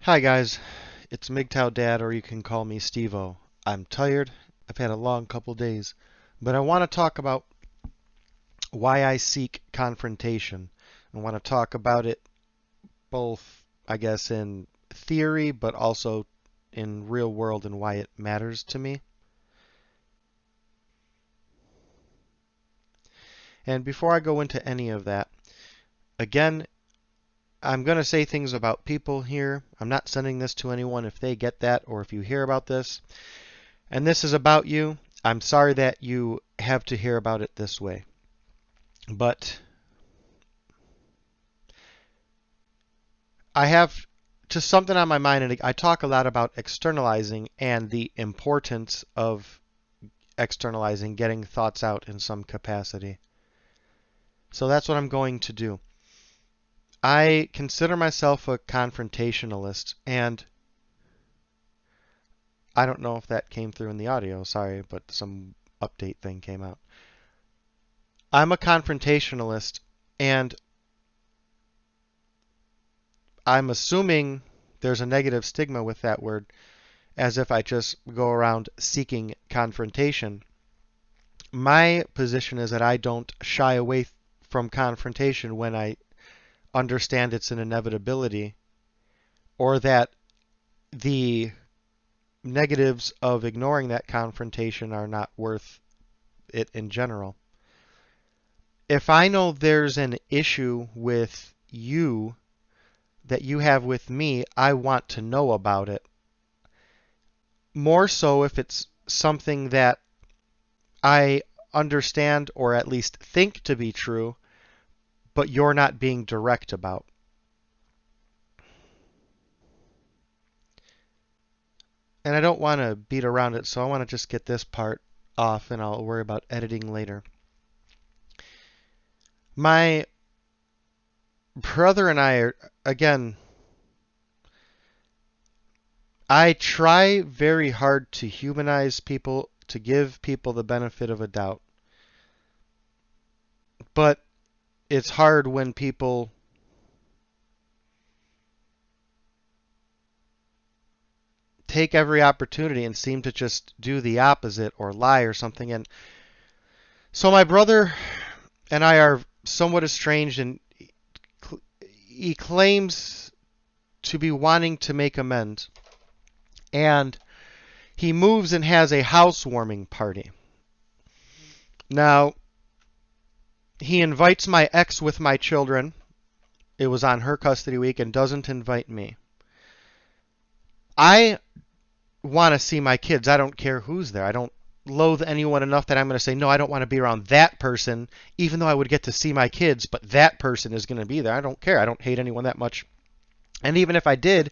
Hi guys, it's MGTOW Dad, or you can call me Steve-O. I'm tired. I've had a long couple days, but I want to talk about why I seek confrontation. I want to talk about it both, I guess, in theory, but also in real world and why it matters to me. And before I go into any of that, again, I'm going to say things about people here. I'm not sending this to anyone if they get that or if you hear about this. And this is about you. I'm sorry that you have to hear about it this way. But I have just something on my mind, and I talk a lot about externalizing and the importance of externalizing, getting thoughts out in some capacity. So that's what I'm going to do. I consider myself a confrontationalist, and I don't know if that came through in the audio, sorry, but some update thing came out. I'm a confrontationalist, and I'm assuming there's a negative stigma with that word, as if I just go around seeking confrontation. My position is that I don't shy away from confrontation when I understand it's an inevitability, or that the negatives of ignoring that confrontation are not worth it in general. If I know there's an issue with you that you have with me, I want to know about it. More so if it's something that I understand or at least think to be true, but you're not being direct about. And I don't want to beat around it, so I want to just get this part off and I'll worry about editing later. My brother and I are, again, I try very hard to humanize people, to give people the benefit of a doubt. But it's hard when people take every opportunity and seem to just do the opposite or lie or something. And so my brother and I are somewhat estranged, and he claims to be wanting to make amends. And he moves and has a housewarming party. Now, he invites my ex with my children. It was on her custody week, and doesn't invite me. I want to see my kids. I don't care who's there. I don't loathe anyone enough that I'm going to say, no, I don't want to be around that person, even though I would get to see my kids, but that person is going to be there. I don't care. I don't hate anyone that much. And even if I did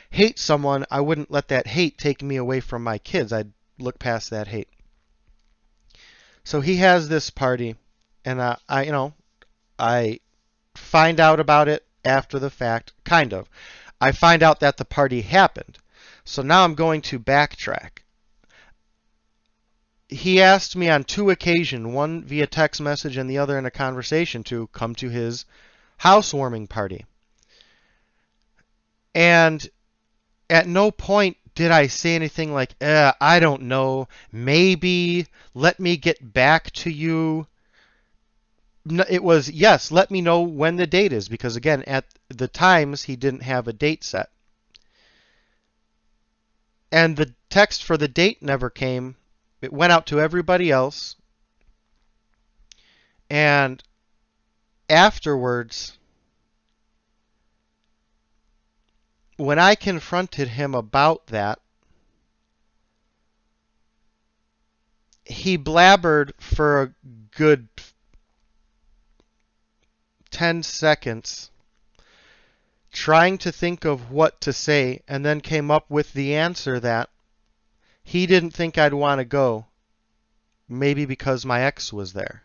hate someone, I wouldn't let that hate take me away from my kids. I'd look past that hate. So he has this party, and I find out about it after the fact, kind of. I find out that the party happened. So now I'm going to backtrack. He asked me on two occasions, one via text message and the other in a conversation, to come to his housewarming party. And at no point did I say anything like, I don't know, maybe, let me get back to you. No, it was, yes, let me know when the date is, because again, at the times he didn't have a date set. And the text for the date never came. It went out to everybody else. And afterwards, when I confronted him about that, he blabbered for a good 10 seconds trying to think of what to say, and then came up with the answer that he didn't think I'd want to go, maybe because my ex was there.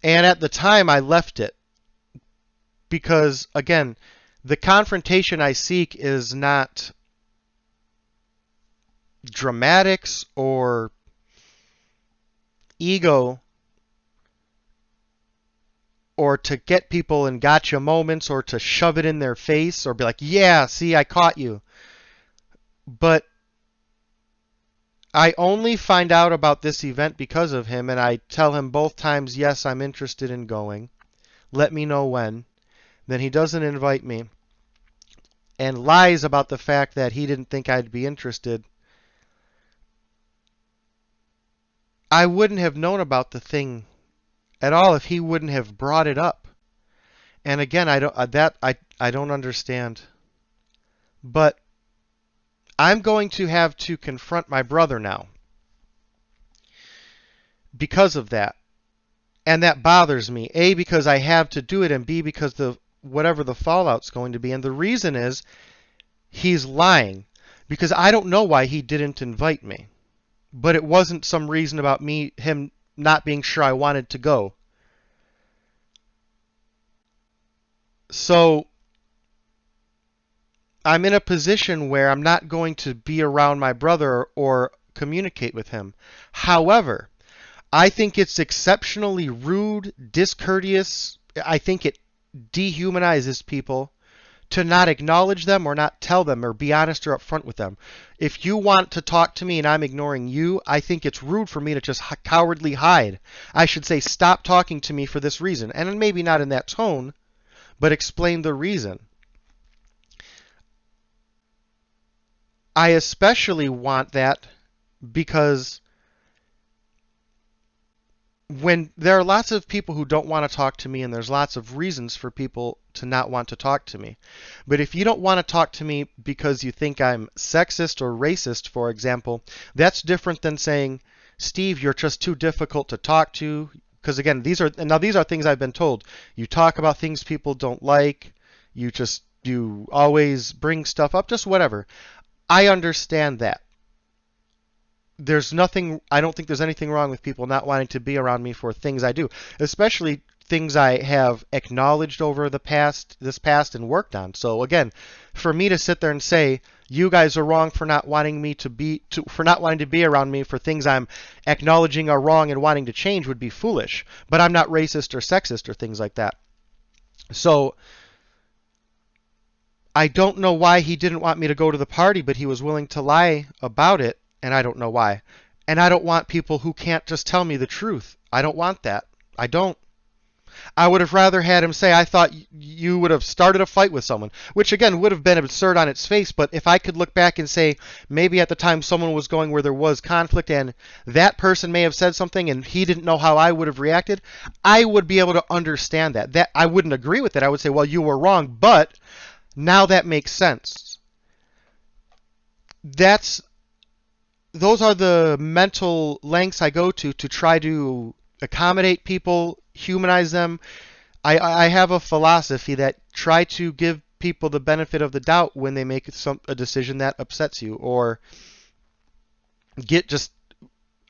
And at the time, I left it because, again, the confrontation I seek is not dramatics or ego or to get people in gotcha moments or to shove it in their face or be like, yeah, see, I caught you. But I only find out about this event because of him, and I tell him both times, yes, I'm interested in going. Let me know when. Then he doesn't invite me and lies about the fact that he didn't think I'd be interested. I wouldn't have known about the thing at all if he wouldn't have brought it up. And again, I don't understand. But I'm going to have to confront my brother now because of that. And that bothers me. A, because I have to do it, and B, because the whatever the fallout's going to be. And the reason is he's lying. Because I don't know why he didn't invite me. But it wasn't some reason about him not being sure I wanted to go. So I'm in a position where I'm not going to be around my brother or communicate with him. However, I think it's exceptionally rude, discourteous. I think it dehumanizes people to not acknowledge them or not tell them or be honest or upfront with them. If you want to talk to me and I'm ignoring you, I think it's rude for me to just cowardly hide. I should say, stop talking to me for this reason. And maybe not in that tone, but explain the reason. I especially want that because when there are lots of people who don't want to talk to me, and there's lots of reasons for people to not want to talk to me. But if you don't want to talk to me because you think I'm sexist or racist, for example, that's different than saying, Steve, you're just too difficult to talk to. Because again, these are things I've been told. You talk about things people don't like. You always bring stuff up, just whatever. I understand that. I don't think there's anything wrong with people not wanting to be around me for things I do, especially things I have acknowledged over this past and worked on. So again, for me to sit there and say, you guys are wrong for not wanting to be around me for things I'm acknowledging are wrong and wanting to change would be foolish. But I'm not racist or sexist or things like that. So I don't know why he didn't want me to go to the party, but he was willing to lie about it. And I don't know why. And I don't want people who can't just tell me the truth. I don't want that. I don't. I would have rather had him say, I thought you would have started a fight with someone, which again would have been absurd on its face. But if I could look back and say, maybe at the time someone was going where there was conflict and that person may have said something and he didn't know how I would have reacted, I would be able to understand that. That I wouldn't agree with it. I would say, well, you were wrong, but now that makes sense. Those are the mental lengths I go to try to accommodate people, humanize them. I have a philosophy that try to give people the benefit of the doubt when they make a decision that upsets you, or just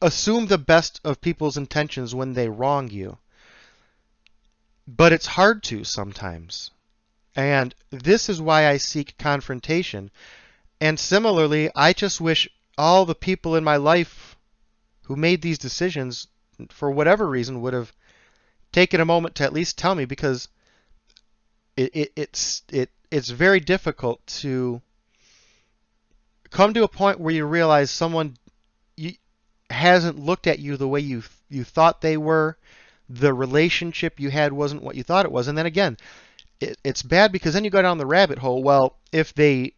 assume the best of people's intentions when they wrong you. But it's hard to sometimes. And this is why I seek confrontation. And similarly, I just wish all the people in my life who made these decisions, for whatever reason, would have taken a moment to at least tell me, because it's very difficult to come to a point where you realize someone hasn't looked at you the way you thought they were. The relationship you had wasn't what you thought it was. And then again, it's bad because then you go down the rabbit hole. Well, if they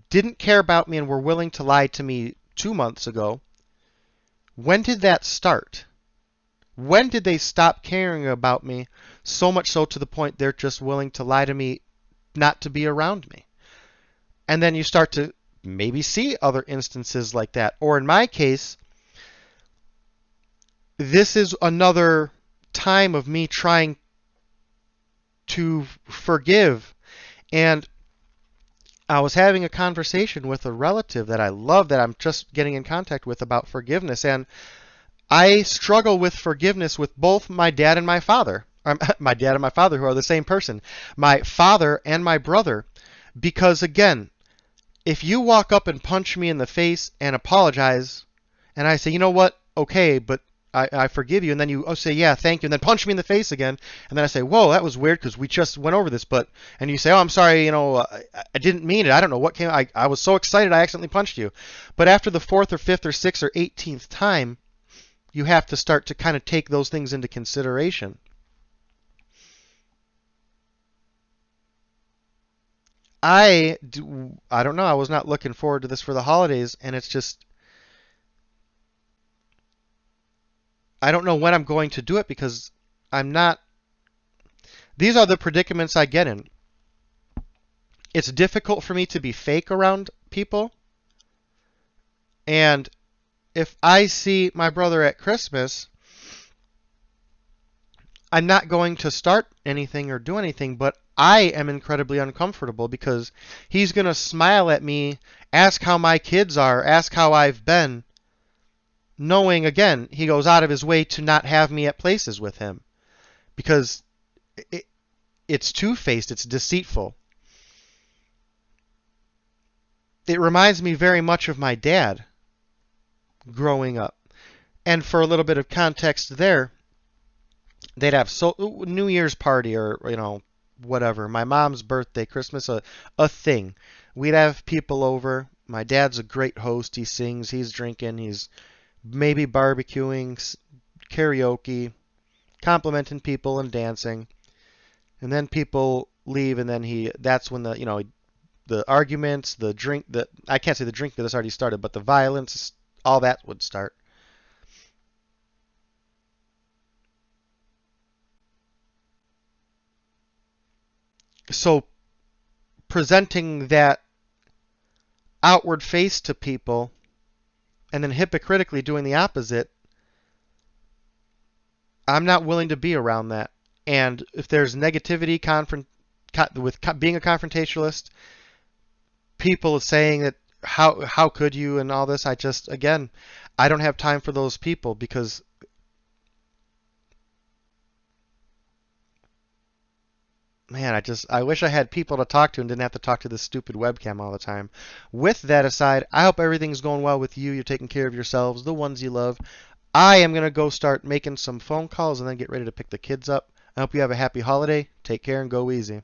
didn't care about me and were willing to lie to me 2 months ago, when did that start? When did they stop caring about me so much so to the point they're just willing to lie to me not to be around me? And then you start to maybe see other instances like that. Or in my case, this is another time of me trying to forgive. And I was having a conversation with a relative that I love, that I'm just getting in contact with, about forgiveness. And I struggle with forgiveness with both my dad and my father. My dad and my father, who are the same person. My father and my brother. Because again, if you walk up and punch me in the face and apologize, and I say, you know what, okay, but I forgive you, and then you say, yeah, thank you, and then punch me in the face again, and then I say, whoa, that was weird because we just went over this, but, and you say, oh, I'm sorry, I didn't mean it. I don't know what came. I was so excited I accidentally punched you. But after the fourth or fifth or sixth or 18th time, you have to start to kind of take those things into consideration. I don't know. I was not looking forward to this for the holidays, and it's just I don't know when I'm going to do it because I'm not. These are the predicaments I get in. It's difficult for me to be fake around people, and if I see my brother at Christmas, I'm not going to start anything or do anything, but I am incredibly uncomfortable because he's going to smile at me, ask how my kids are, ask how I've been, knowing again he goes out of his way to not have me at places with him because it, it's two-faced, it's deceitful. It reminds me very much of my dad growing up. And for a little bit of context there, they'd have New Year's party or whatever, my mom's birthday, Christmas, a thing. We'd have people over. My dad's a great host. He sings, he's drinking, he's maybe barbecuing, karaoke, complimenting people and dancing. And then people leave, and then that's when the arguments, the drink, I can't say the drink that has already started, but the violence, all that would start. So presenting that outward face to people and then hypocritically doing the opposite, I'm not willing to be around that. And if there's negativity with being a confrontationalist, people saying that how could you and all this, I just again, I don't have time for those people because man, I wish I had people to talk to and didn't have to talk to this stupid webcam all the time. With that aside, I hope everything's going well with you. You're taking care of yourselves, the ones you love. I am going to go start making some phone calls and then get ready to pick the kids up. I hope you have a happy holiday. Take care and go easy.